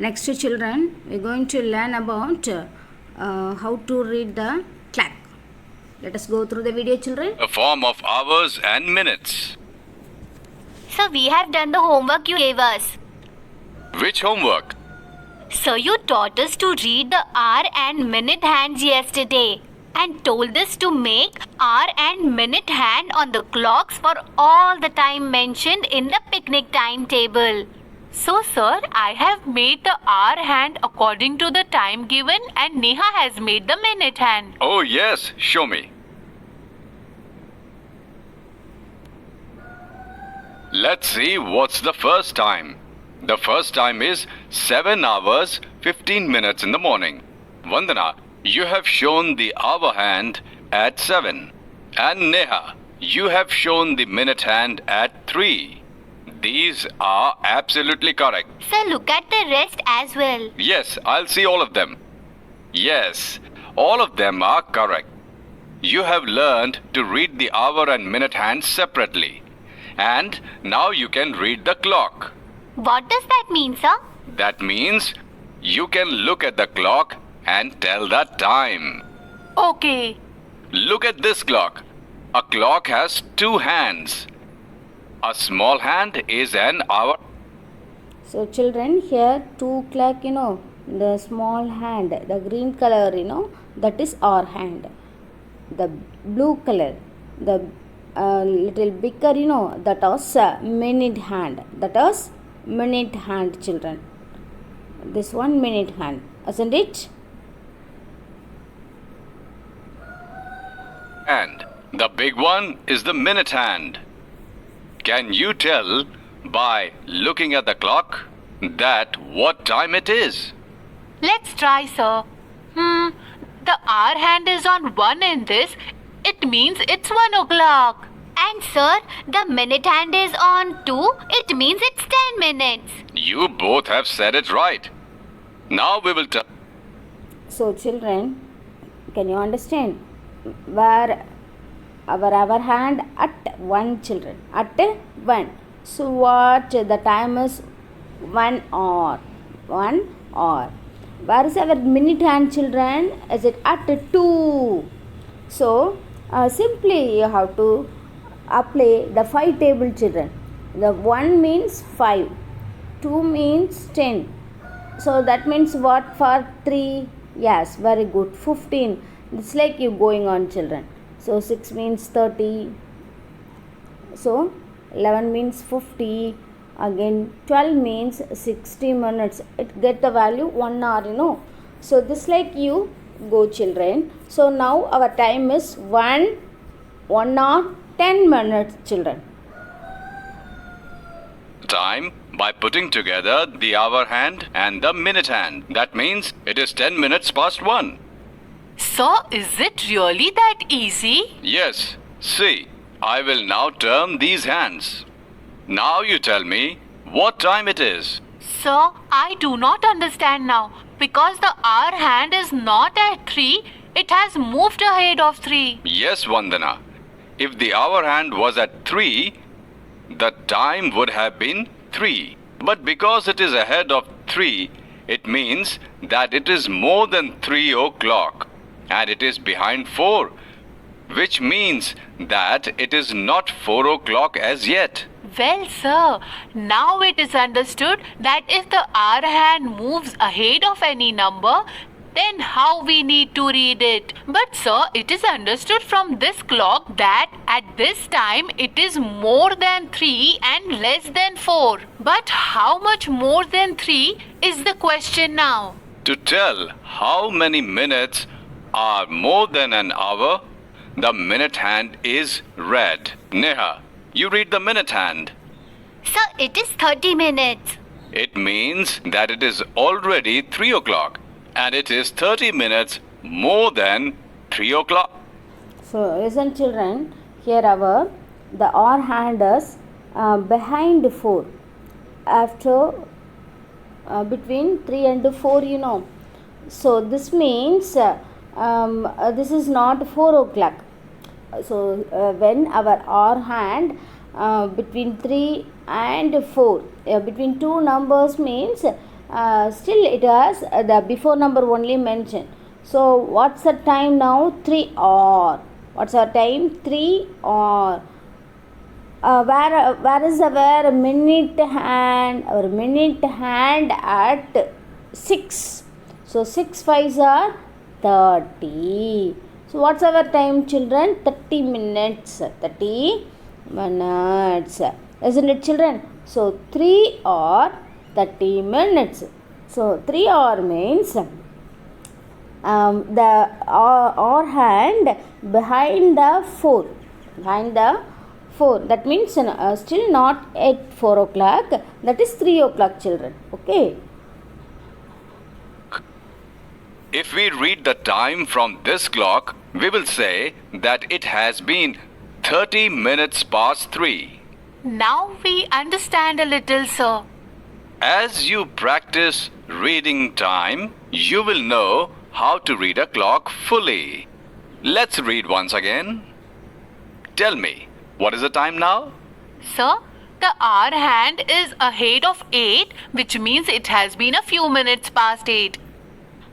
Next, children, we are going to learn about how to read the clock. Let us go through the video, children. A form of hours and minutes. So we have done the homework you gave us. Which homework? So you taught us to read the hour and minute hands yesterday and told us to make hour and minute hand on the clocks for all the time mentioned in the picnic timetable. So sir, I have made the hour hand according to the time given and Neha has made the minute hand. Oh yes, show me. Let's see what's the first time. The first time is 7 hours 15 minutes in the morning. Vandana, you have shown the hour hand at 7. And Neha, you have shown the minute hand at 3. These are absolutely correct. Sir, look at the rest as well. Yes, I'll see all of them. Yes, all of them are correct. You have learned to read the hour and minute hands separately. And now you can read the clock. What does that mean, sir? That means you can look at the clock and tell the time. Okay. Look at this clock. A clock has 2 hands. A small hand is an hour. So, children, here 2 clock, the small hand, the green color, that is our hand. The blue color, the little bigger, that was minute hand. That was minute hand, children. This one minute hand, isn't it? And the big one is the minute hand. Can you tell by looking at the clock that what time it is? Let's try, sir. The hour hand is on 1 in this. It means it's 1 o'clock. And sir, the minute hand is on 2. It means it's 10 minutes. You both have said it right. Now we will tell. So, children, can you understand? Where our hour hand at 1, children, at 1. So what the time is? 1 hour. 1 hour. Where is our minute hand, children? Is it at 2? So simply you have to apply the 5 table, children. The 1 means 5, 2 means 10. So that means what for 3? Yes, very good. 15. It's like you going on, children. So 6 means 30. So 11 means 50. Again 12 means 60 minutes. It get the value 1 hour, So this like you go, children. So now our time is 1 hour 10 minutes, children. Time by putting together the hour hand and the minute hand. That means it is 10 minutes past 1. So, is it really that easy? Yes, see, I will now turn these hands. Now you tell me what time it is. Sir, I do not understand now. Because the hour hand is not at 3, it has moved ahead of 3. Yes, Vandana. If the hour hand was at 3, the time would have been 3. But because it is ahead of 3, it means that it is more than 3 o'clock. And it is behind 4, which means that it is not 4 o'clock as yet. Well, sir, now it is understood that if the hour hand moves ahead of any number, then how we need to read it. But sir, it is understood from this clock that at this time it is more than 3 and less than 4. But how much more than 3 is the question now? To tell how many minutes are more than an hour, the minute hand is read. Neha, you read the minute hand. Sir, it is 30 minutes. It means that it is already 3 o'clock and it is 30 minutes more than 3 o'clock. So listen, children, here the hour hand is behind 4. After between 3 and 4, So this means this is not 4 o'clock. So when our hour hand between 3 and 4, between two numbers means still it has the before number only mentioned. So what's the time now? 3 hour. What's our time? 3 hour. Where is our minute hand? Our minute hand at 6. So 6 5s are 30. So what's our time, children? 30 minutes. 30 minutes. Isn't it, children? So 3 or 30 minutes. So 3 hour means the or hand behind the 4. Behind the 4. That means still not at 4 o'clock. That is 3 o'clock, children. Okay. If we read the time from this clock, we will say that it has been 30 minutes past 3. Now we understand a little, sir. As you practice reading time, you will know how to read a clock fully. Let's read once again. Tell me, what is the time now? Sir, the hour hand is ahead of 8, which means it has been a few minutes past 8.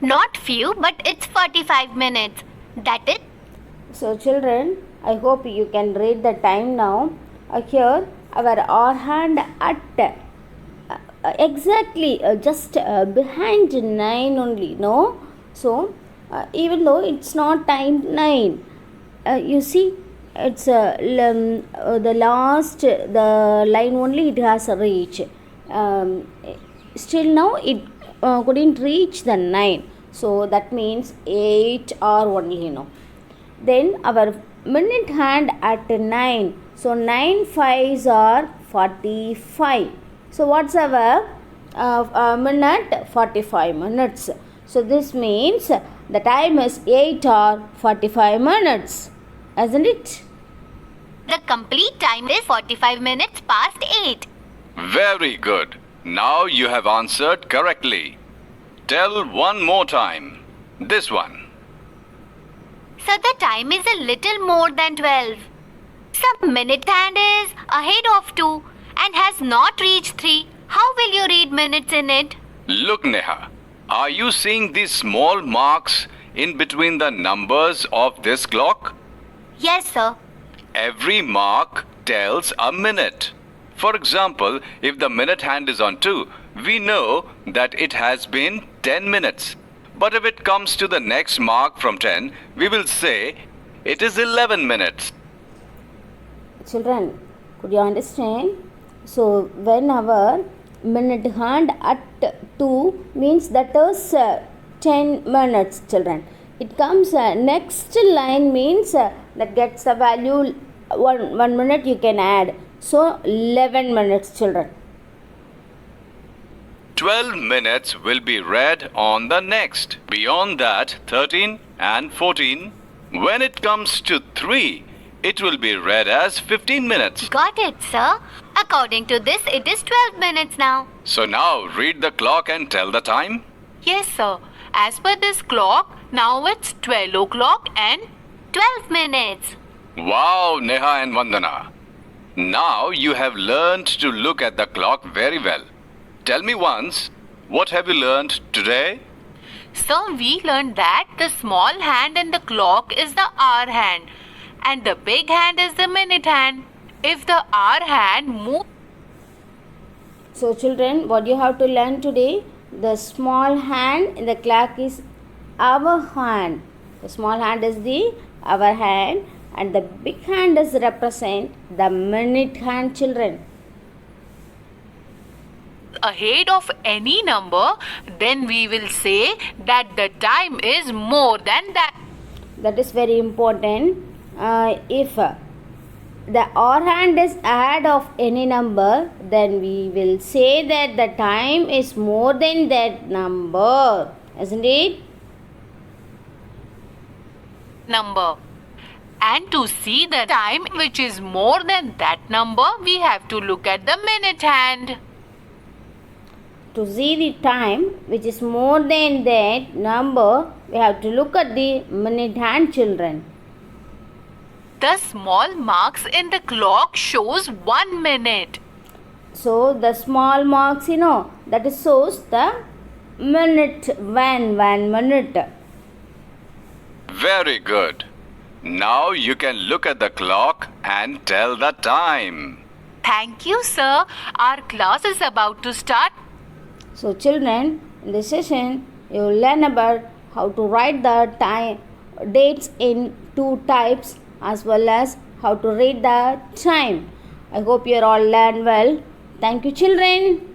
Not few, but it's 45 minutes. That is. So children, I hope you can read the time now. Here our hour hand at exactly just behind 9 only, no? So even though it's not time 9, you see it's the last the line only it has reached. Still now it couldn't reach the 9. So that means 8 hour only, no? Then our minute hand at 9. So 9 5s are 45. So what's our minute? 45 minutes. So this means the time is 8 or 45 minutes. Isn't it? The complete time is 45 minutes past 8. Very good. Now you have answered correctly. Tell one more time. This one. So the time is a little more than 12. Some minute hand is ahead of 2 and has not reached 3. How will you read minutes in it? Look, Neha. Are you seeing these small marks in between the numbers of this clock? Yes, sir. Every mark tells a minute. For example, if the minute hand is on 2, we know that it has been 10 minutes. But if it comes to the next mark from 10, we will say it is 11 minutes. Children, could you understand? So when our minute hand at 2 means that is 10 minutes, children. It comes next line means that gets the value 1 minute you can add. So 11 minutes, children. 12 minutes will be read on the next. Beyond that, 13 and 14. When it comes to 3, it will be read as 15 minutes. Got it, sir. According to this, it is 12 minutes now. So now read the clock and tell the time. Yes, sir. As per this clock, now it's 12 o'clock and 12 minutes. Wow, Neha and Vandana. Now you have learned to look at the clock very well. Tell me once, what have you learned today? Sir, we learned that the small hand in the clock is the hour hand and the big hand is the minute hand. If the hour hand moves. So children, what you have to learn today? The small hand in the clock is our hand. The small hand is the our hand and the big hand is represent the minute hand, children. Ahead of any number, then we will say that the time is more than that. That is very important. If the hour hand is ahead of any number, then we will say that the time is more than that number. Isn't it? Number. And to see the time which is more than that number, we have to look at the minute hand. To see the time which is more than that number, we have to look at the minute hand, children. The small marks in the clock shows 1 minute. So the small marks, that shows the minute, when 1 minute. Very good. Now you can look at the clock and tell the time. Thank you, sir. Our class is about to start. So children, in this session, you will learn about how to write the time dates in 2 types as well as how to read the time. I hope you all learn well. Thank you, children.